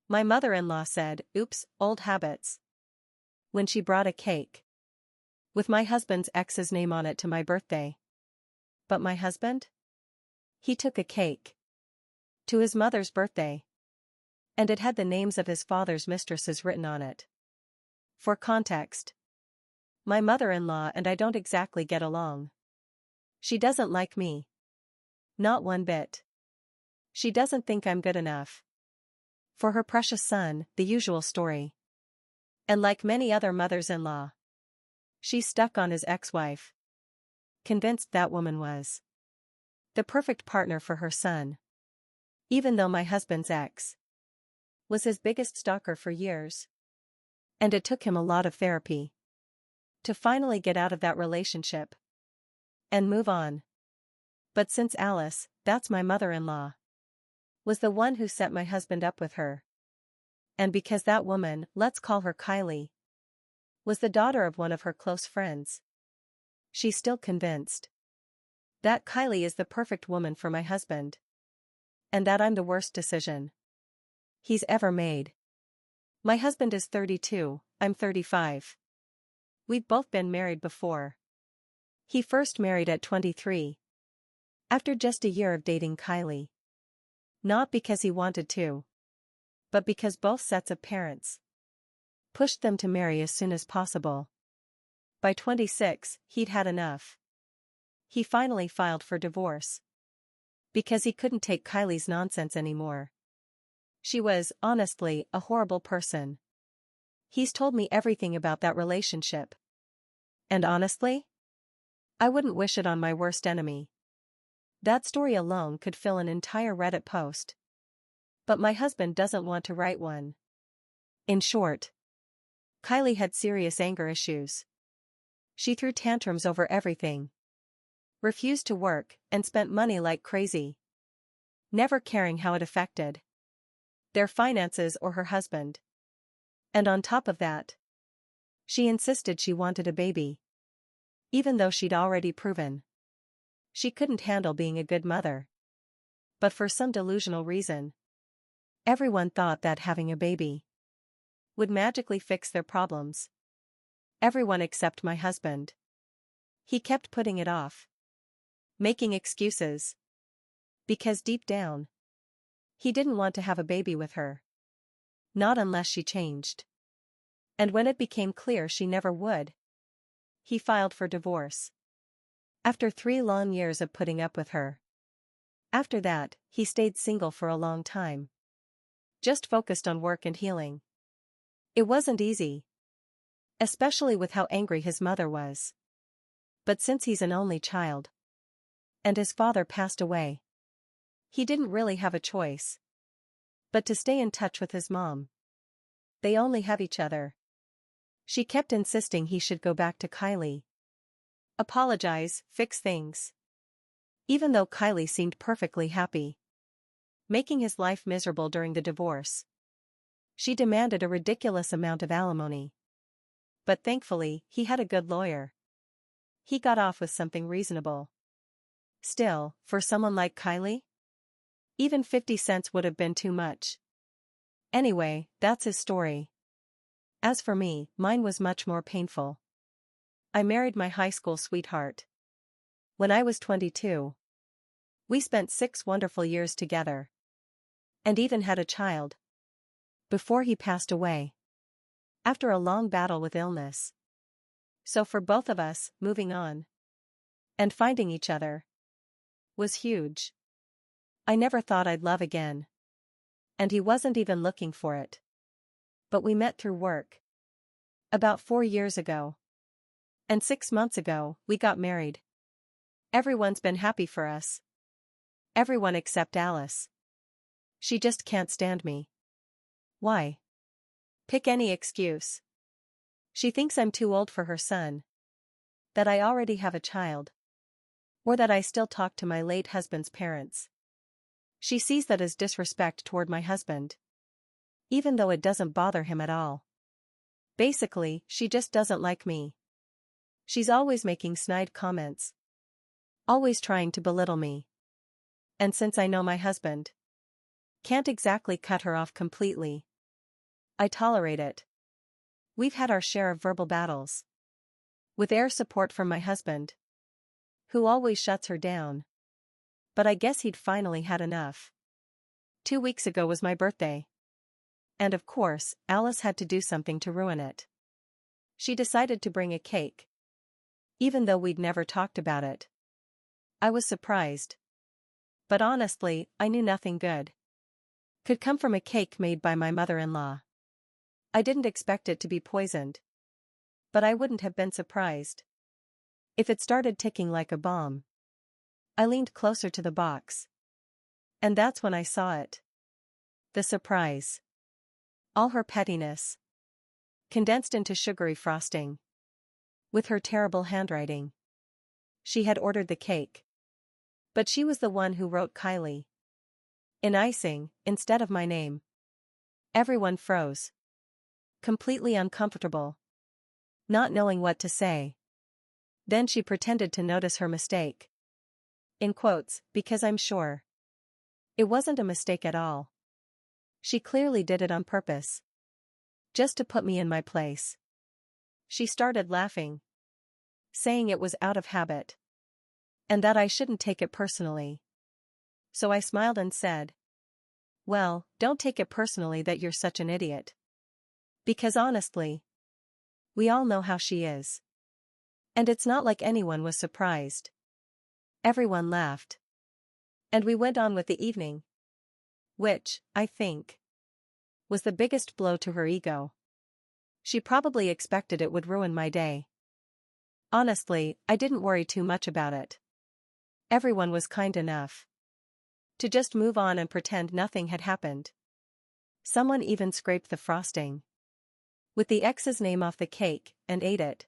My mother-in-law said, "Oops, old habits," when she brought a cake with my husband's ex's name on it to my birthday. But my husband? He took a cake to his mother's birthday, and it had the names of his father's mistresses written on it. For context, my mother-in-law and I don't exactly get along. She doesn't like me. Not one bit. She doesn't think I'm good enough for her precious son, the usual story. And like many other mothers-in-law, she's stuck on his ex-wife, convinced that woman was the perfect partner for her son. Even though my husband's ex was his biggest stalker for years. And it took him a lot of therapy to finally get out of that relationship and move on. But since Alice, that's my mother-in-law, was the one who set my husband up with her, and because that woman, let's call her Kylie, was the daughter of one of her close friends, she's still convinced that Kylie is the perfect woman for my husband, and that I'm the worst decision he's ever made. My husband is 32, I'm 35. We've both been married before. He first married at 23. After just a year of dating Kylie. Not because he wanted to, but because both sets of parents pushed them to marry as soon as possible. By 26, he'd had enough. He finally filed for divorce because he couldn't take Kylie's nonsense anymore. She was, honestly, a horrible person. He's told me everything about that relationship. And honestly, I wouldn't wish it on my worst enemy. That story alone could fill an entire Reddit post. But my husband doesn't want to write one. In short, Kylie had serious anger issues. She threw tantrums over everything, refused to work, and spent money like crazy, never caring how it affected their finances or her husband. And on top of that, she insisted she wanted a baby, even though she'd already proven she couldn't handle being a good mother. But for some delusional reason, everyone thought that having a baby would magically fix their problems. Everyone except my husband. He kept putting it off, making excuses, because deep down, he didn't want to have a baby with her. Not unless she changed. And when it became clear she never would, he filed for divorce. After 3 long years of putting up with her. After that, he stayed single for a long time. Just focused on work and healing. It wasn't easy, especially with how angry his mother was. But since he's an only child, and his father passed away, he didn't really have a choice but to stay in touch with his mom. They only have each other. She kept insisting he should go back to Kylie, apologize, fix things. Even though Kylie seemed perfectly happy, making his life miserable during the divorce. She demanded a ridiculous amount of alimony. But thankfully, he had a good lawyer. He got off with something reasonable. Still, for someone like Kylie, even 50 cents would have been too much. Anyway, that's his story. As for me, mine was much more painful. I married my high school sweetheart when I was 22. We spent 6 wonderful years together, and even had a child before he passed away, after a long battle with illness. So for both of us, moving on and finding each other was huge. I never thought I'd love again, and he wasn't even looking for it. But we met through work about 4 years ago, and 6 months ago, we got married. Everyone's been happy for us. Everyone except Alice. She just can't stand me. Why? Pick any excuse. She thinks I'm too old for her son, that I already have a child, or that I still talk to my late husband's parents. She sees that as disrespect toward my husband, even though it doesn't bother him at all. Basically, she just doesn't like me. She's always making snide comments, always trying to belittle me. And since I know my husband can't exactly cut her off completely, I tolerate it. We've had our share of verbal battles. With air support from my husband, who always shuts her down. But I guess he'd finally had enough. 2 weeks ago was my birthday. And of course, Alice had to do something to ruin it. She decided to bring a cake. Even though we'd never talked about it. I was surprised. But honestly, I knew nothing good could come from a cake made by my mother-in-law. I didn't expect it to be poisoned. But I wouldn't have been surprised if it started ticking like a bomb. I leaned closer to the box. And that's when I saw it. The surprise. All her pettiness. Condensed into sugary frosting. With her terrible handwriting. She had ordered the cake. But she was the one who wrote Kylie in icing, instead of my name. Everyone froze. Completely uncomfortable. Not knowing what to say. Then she pretended to notice her mistake. In quotes, because I'm sure it wasn't a mistake at all. She clearly did it on purpose. Just to put me in my place. She started laughing. Saying it was out of habit. And that I shouldn't take it personally. So I smiled and said, well, don't take it personally that you're such an idiot. Because honestly, we all know how she is. And it's not like anyone was surprised. Everyone laughed. And we went on with the evening. Which, I think, was the biggest blow to her ego. She probably expected it would ruin my day. Honestly, I didn't worry too much about it. Everyone was kind enough to just move on and pretend nothing had happened. Someone even scraped the frosting with the ex's name off the cake and ate it.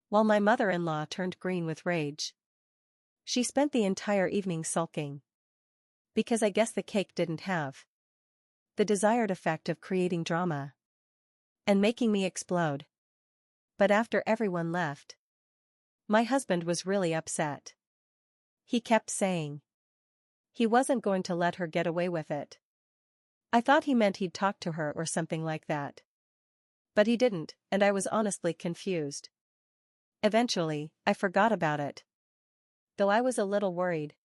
While my mother-in-law turned green with rage. She spent the entire evening sulking. Because I guess the cake didn't have the desired effect of creating drama and making me explode. But after everyone left, my husband was really upset. He kept saying he wasn't going to let her get away with it. I thought he meant he'd talk to her or something like that. But he didn't, and I was honestly confused. Eventually, I forgot about it. Though I was a little worried.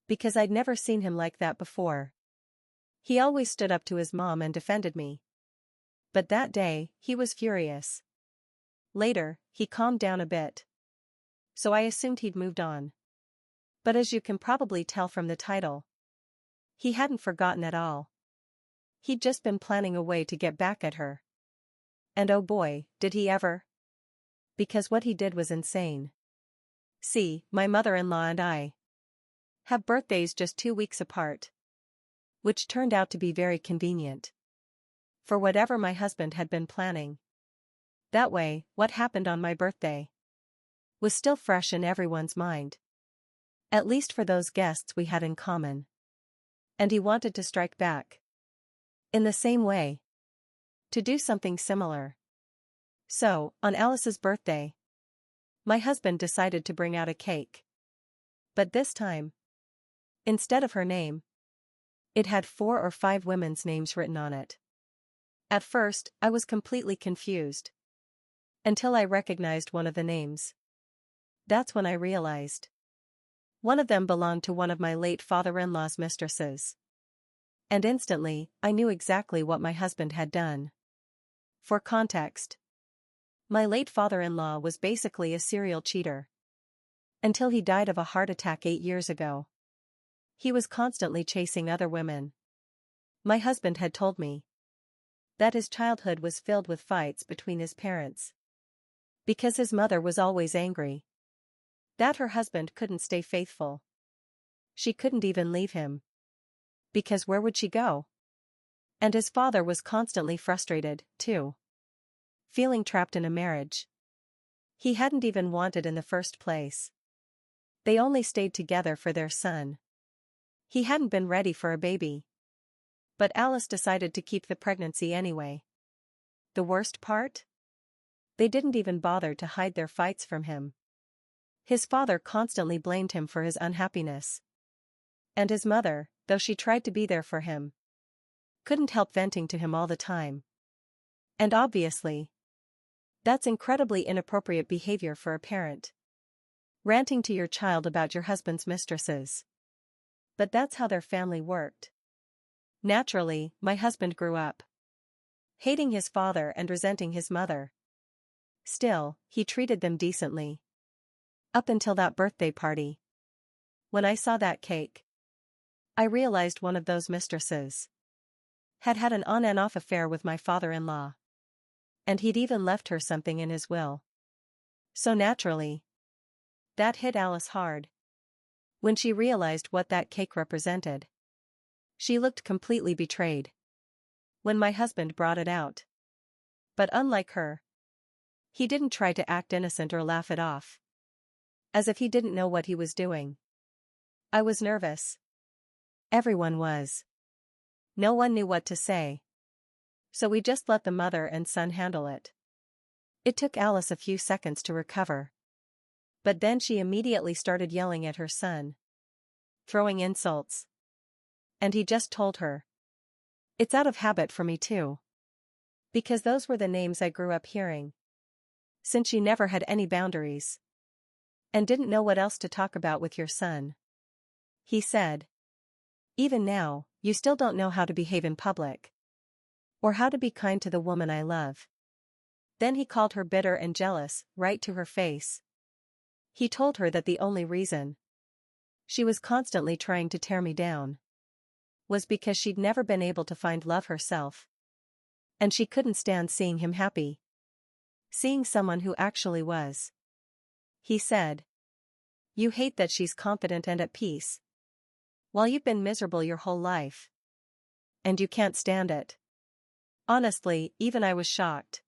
Because I'd never seen him like that before. He always stood up to his mom and defended me. But that day, he was furious. Later, he calmed down a bit. So I assumed he'd moved on. But as you can probably tell from the title, he hadn't forgotten at all. He'd just been planning a way to get back at her. And oh boy, did he ever. Because what he did was insane. See, my mother-in-law and I have birthdays just 2 weeks apart. Which turned out to be very convenient. For whatever my husband had been planning. That way, what happened on my birthday was still fresh in everyone's mind. At least for those guests we had in common. And he wanted to strike back. In the same way. To do something similar. So, on Alice's birthday, my husband decided to bring out a cake. But this time, instead of her name, it had 4 or 5 women's names written on it. At first, I was completely confused. Until I recognized one of the names. That's when I realized. One of them belonged to one of my late father-in-law's mistresses. And instantly, I knew exactly what my husband had done. For context, my late father-in-law was basically a serial cheater. Until he died of a heart attack 8 years ago. He was constantly chasing other women. My husband had told me that his childhood was filled with fights between his parents. Because his mother was always angry. That her husband couldn't stay faithful. She couldn't even leave him. Because where would she go? And his father was constantly frustrated, too. Feeling trapped in a marriage he hadn't even wanted in the first place. They only stayed together for their son. He hadn't been ready for a baby. But Alice decided to keep the pregnancy anyway. The worst part? They didn't even bother to hide their fights from him. His father constantly blamed him for his unhappiness. And his mother, though she tried to be there for him, couldn't help venting to him all the time. And obviously, that's incredibly inappropriate behavior for a parent. Ranting to your child about your husband's mistresses. But that's how their family worked. Naturally, my husband grew up hating his father and resenting his mother. Still, he treated them decently. Up until that birthday party. When I saw that cake, I realized one of those mistresses had had an on and off affair with my father-in-law. And he'd even left her something in his will. So naturally, that hit Alice hard. When she realized what that cake represented, she looked completely betrayed when my husband brought it out. But unlike her, he didn't try to act innocent or laugh it off. As if he didn't know what he was doing. I was nervous. Everyone was. No one knew what to say. So we just let the mother and son handle it. It took Alice a few seconds to recover. But then she immediately started yelling at her son. Throwing insults. And he just told her. It's out of habit for me too. Because those were the names I grew up hearing. Since she never had any boundaries. And didn't know what else to talk about with your son. He said. Even now, you still don't know how to behave in public. Or how to be kind to the woman I love. Then he called her bitter and jealous, right to her face. He told her that the only reason she was constantly trying to tear me down was because she'd never been able to find love herself. And she couldn't stand seeing him happy. Seeing someone who actually was. He said. You hate that she's confident and at peace. While you've been miserable your whole life. And you can't stand it. Honestly, even I was shocked.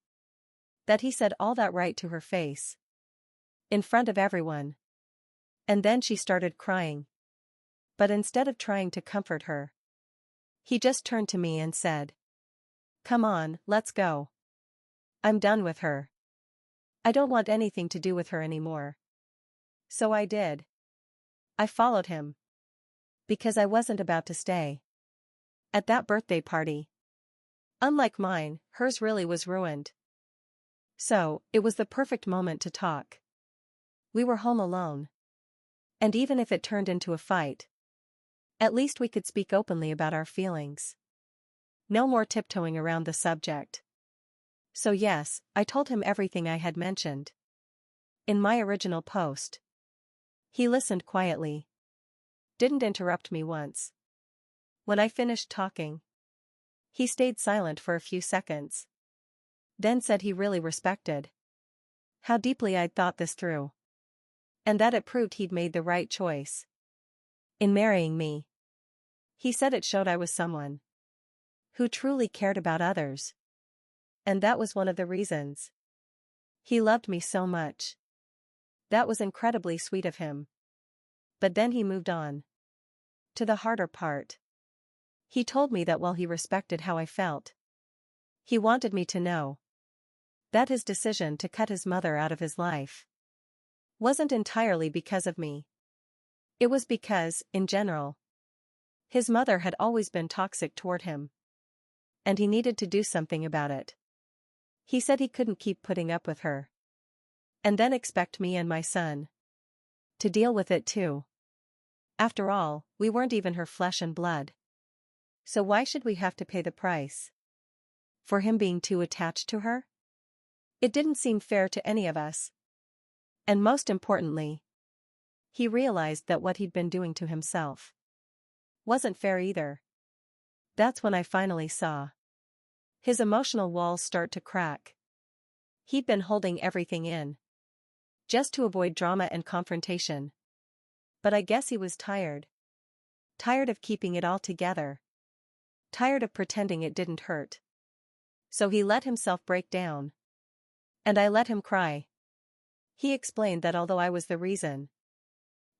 That he said all that right to her face. In front of everyone. And then she started crying. But instead of trying to comfort her, he just turned to me and said. Come on, let's go. I'm done with her. I don't want anything to do with her anymore. So I did. I followed him. Because I wasn't about to stay. At that birthday party. Unlike mine, hers really was ruined. So, it was the perfect moment to talk. We were home alone. And even if it turned into a fight, at least we could speak openly about our feelings. No more tiptoeing around the subject. So yes, I told him everything I had mentioned. In my original post. He listened quietly. Didn't interrupt me once. When I finished talking, he stayed silent for a few seconds. Then said he really respected how deeply I'd thought this through. And that it proved he'd made the right choice in marrying me. He said it showed I was someone who truly cared about others. And that was one of the reasons he loved me so much. That was incredibly sweet of him. But then he moved on to the harder part. He told me that while he respected how I felt, he wanted me to know that his decision to cut his mother out of his life wasn't entirely because of me. It was because, in general, his mother had always been toxic toward him. And he needed to do something about it. He said he couldn't keep putting up with her. And then expect me and my son to deal with it too. After all, we weren't even her flesh and blood. So why should we have to pay the price for him being too attached to her? It didn't seem fair to any of us. And most importantly, he realized that what he'd been doing to himself wasn't fair either. That's when I finally saw his emotional walls start to crack. He'd been holding everything in just to avoid drama and confrontation. But I guess he was tired. Tired of keeping it all together. Tired of pretending it didn't hurt. So he let himself break down. And I let him cry. He explained that although I was the reason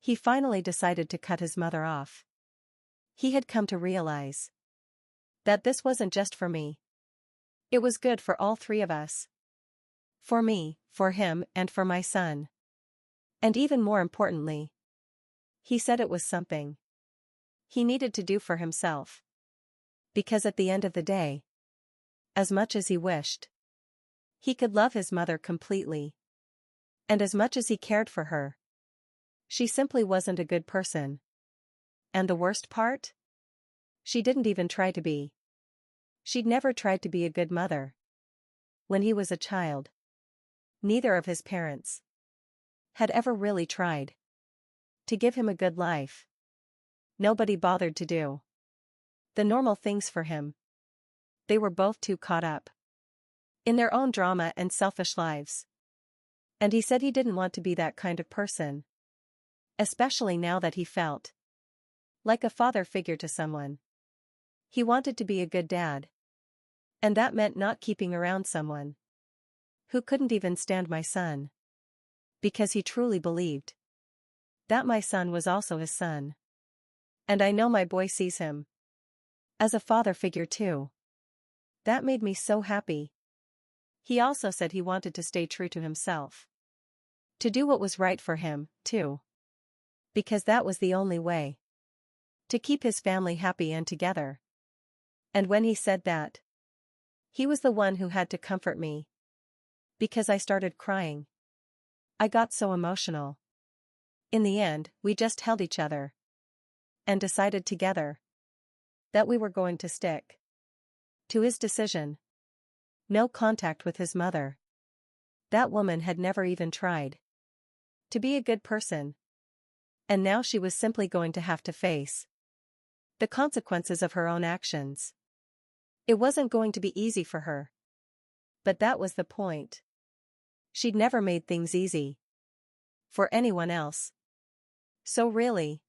he finally decided to cut his mother off, he had come to realize that this wasn't just for me. It was good for all three of us. For me, for him, and for my son. And even more importantly, he said it was something he needed to do for himself. Because at the end of the day, as much as he wished He could love his mother completely. And as much as he cared for her, she simply wasn't a good person. And the worst part? She didn't even try to be. She'd never tried to be a good mother. When he was a child, neither of his parents had ever really tried to give him a good life. Nobody bothered to do the normal things for him. They were both too caught up in their own drama and selfish lives. And he said he didn't want to be that kind of person. Especially now that he felt like a father figure to someone. He wanted to be a good dad. And that meant not keeping around someone who couldn't even stand my son. Because he truly believed that my son was also his son. And I know my boy sees him as a father figure too. That made me so happy. He also said he wanted to stay true to himself. To do what was right for him, too. Because that was the only way to keep his family happy and together. And when he said that, he was the one who had to comfort me. Because I started crying. I got so emotional. In the end, we just held each other. And decided together that we were going to stick to his decision. No contact with his mother. That woman had never even tried to be a good person. And now she was simply going to have to face the consequences of her own actions. It wasn't going to be easy for her. But that was the point. She'd never made things easy for anyone else. So really,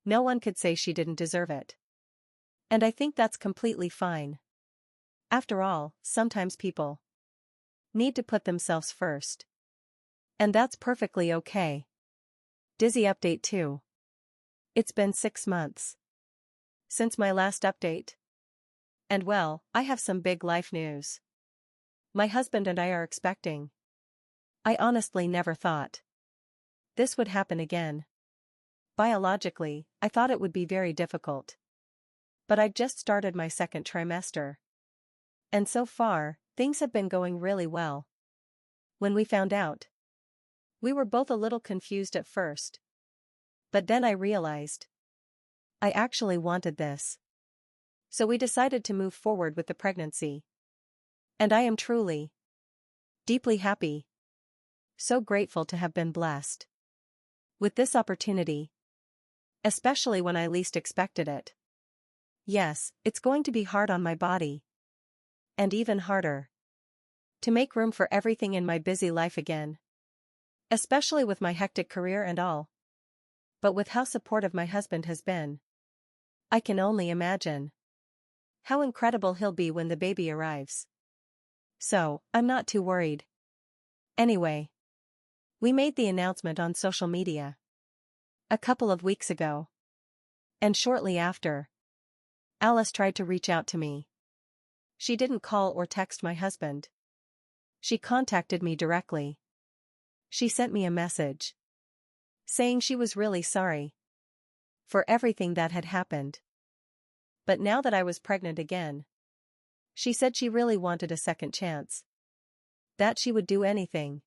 no one could say she didn't deserve it. And I think that's completely fine. After all, sometimes people need to put themselves first. And that's perfectly okay. Dizzy update 2. It's been 6 months since my last update. And well, I have some big life news. My husband and I are expecting. I honestly never thought this would happen again. Biologically, I thought it would be very difficult. But I just started my second trimester. And so far, things have been going really well. When we found out, we were both a little confused at first. But then I realized I actually wanted this. So we decided to move forward with the pregnancy. And I am truly, deeply happy. So grateful to have been blessed with this opportunity. Especially when I least expected it. Yes, it's going to be hard on my body. And even harder to make room for everything in my busy life again. Especially with my hectic career and all. But with how supportive my husband has been, I can only imagine how incredible he'll be when the baby arrives. So, I'm not too worried. Anyway, we made the announcement on social media a couple of weeks ago. And shortly after, Alice tried to reach out to me. She didn't call or text my husband. She contacted me directly. She sent me a message saying she was really sorry for everything that had happened. But now that I was pregnant again, she said she really wanted a second chance. That she would do anything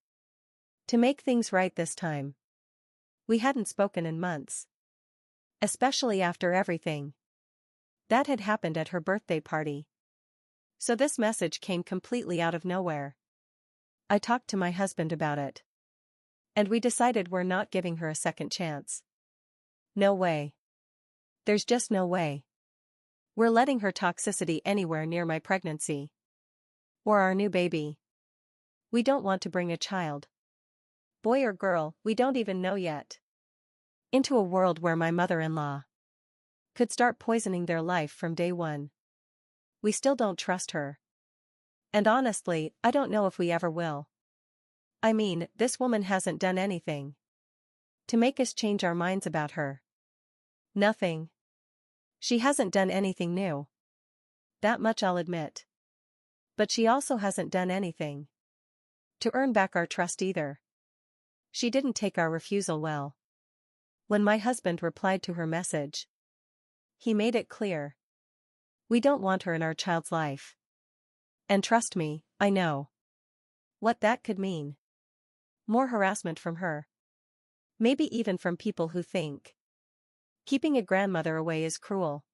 to make things right this time. We hadn't spoken in months. Especially after everything that had happened at her birthday party. So this message came completely out of nowhere. I talked to my husband about it. And we decided we're not giving her a second chance. No way. There's just no way. We're letting her toxicity anywhere near my pregnancy. Or our new baby. We don't want to bring a child. Boy or girl, we don't even know yet. Into a world where my mother-in-law could start poisoning their life from day one. We still don't trust her. And honestly, I don't know if we ever will. I mean, this woman hasn't done anything to make us change our minds about her. Nothing. She hasn't done anything new. That much I'll admit. But she also hasn't done anything to earn back our trust either. She didn't take our refusal well. When my husband replied to her message, he made it clear. We don't want her in our child's life. And trust me, I know. What that could mean. More harassment from her. Maybe even from people who think keeping a grandmother away is cruel.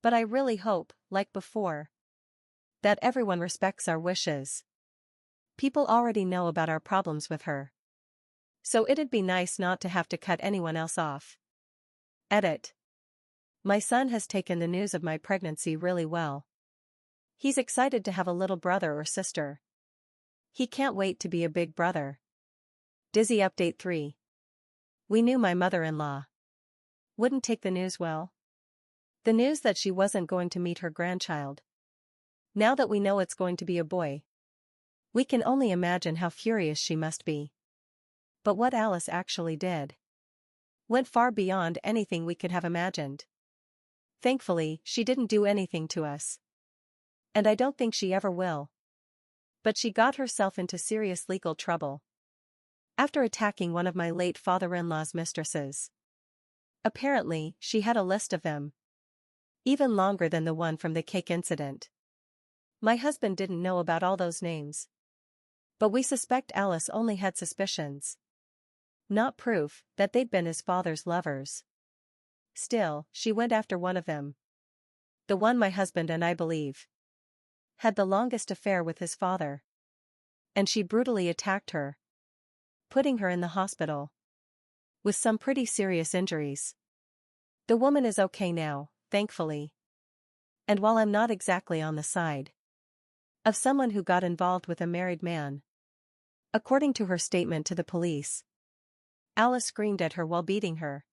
But I really hope, like before, that everyone respects our wishes. People already know about our problems with her. So it'd be nice not to have to cut anyone else off. Edit. My son has taken the news of my pregnancy really well. He's excited to have a little brother or sister. He can't wait to be a big brother. Dizzy Update 3. We knew my mother-in-law wouldn't take the news well. The news that she wasn't going to meet her grandchild. Now that we know it's going to be a boy, we can only imagine how furious she must be. But what Alice actually did went far beyond anything we could have imagined. Thankfully, she didn't do anything to us. And I don't think she ever will. But she got herself into serious legal trouble after attacking one of my late father-in-law's mistresses. Apparently, she had a list of them, even longer than the one from the cake incident. My husband didn't know about all those names. But we suspect Alice only had suspicions, not proof, that they'd been his father's lovers. Still, she went after one of them. The one my husband and I believe had the longest affair with his father. And she brutally attacked her, putting her in the hospital with some pretty serious injuries. The woman is okay now, thankfully. And while I'm not exactly on the side of someone who got involved with a married man, according to her statement to the police, Alice screamed at her while beating her,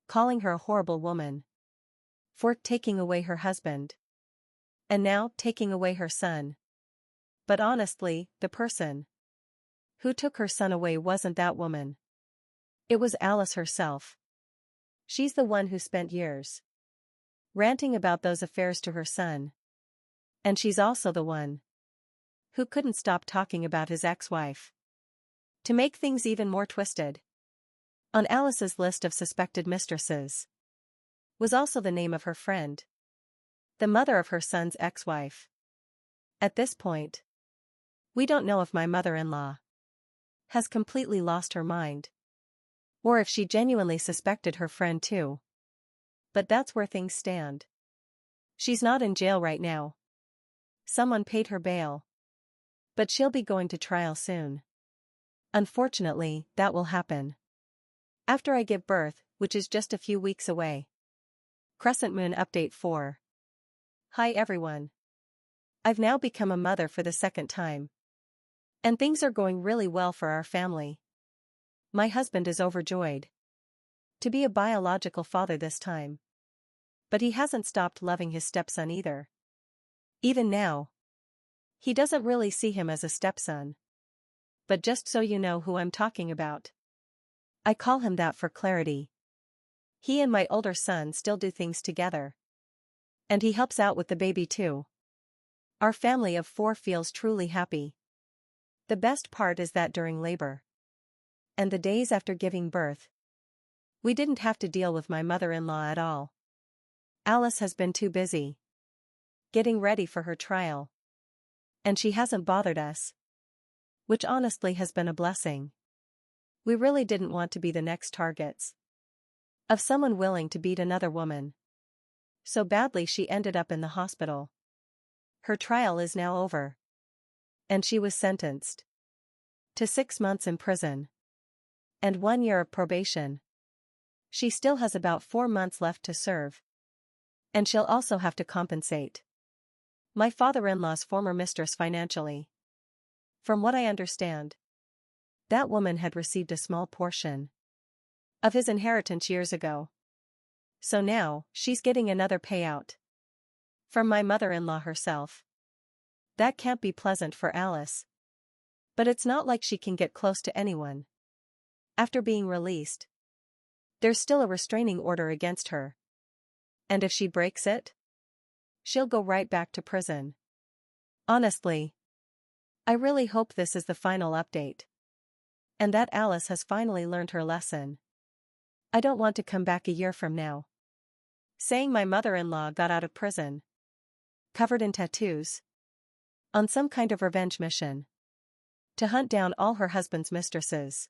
calling her a horrible woman for taking away her husband, and now taking away her son. But honestly, the person who took her son away wasn't that woman. It was Alice herself. She's the one who spent years ranting about those affairs to her son. And she's also the one who couldn't stop talking about his ex-wife. To make things even more twisted, on Alice's list of suspected mistresses was also the name of her friend, the mother of her son's ex-wife. At this point, we don't know if my mother-in-law has completely lost her mind, or if she genuinely suspected her friend too. But that's where things stand. She's not in jail right now. Someone paid her bail. But she'll be going to trial soon. Unfortunately, that will happen after I give birth, which is just a few weeks away. Crescent Moon Update 4. Hi everyone. I've now become a mother for the second time. And things are going really well for our family. My husband is overjoyed to be a biological father this time. But he hasn't stopped loving his stepson either. Even now, he doesn't really see him as a stepson. But just so you know who I'm talking about, I call him that for clarity. He and my older son still do things together. And he helps out with the baby too. Our family of 4 feels truly happy. The best part is that during labor and the days after giving birth, we didn't have to deal with my mother-in-law at all. Alice has been too busy getting ready for her trial, and she hasn't bothered us, which honestly has been a blessing. We really didn't want to be the next targets of someone willing to beat another woman. So badly she ended up in the hospital. Her trial is now over, and she was sentenced to 6 months in prison and 1 year of probation. She still has about 4 months left to serve, and she'll also have to compensate my father-in-law's former mistress financially. From what I understand, that woman had received a small portion of his inheritance years ago. So now, she's getting another payout from my mother-in-law herself. That can't be pleasant for Alice. But it's not like she can get close to anyone. After being released, there's still a restraining order against her. And if she breaks it, she'll go right back to prison. Honestly, I really hope this is the final update, and that Alice has finally learned her lesson. I don't want to come back a year from now saying my mother-in-law got out of prison, covered in tattoos, on some kind of revenge mission. to hunt down all her husband's mistresses.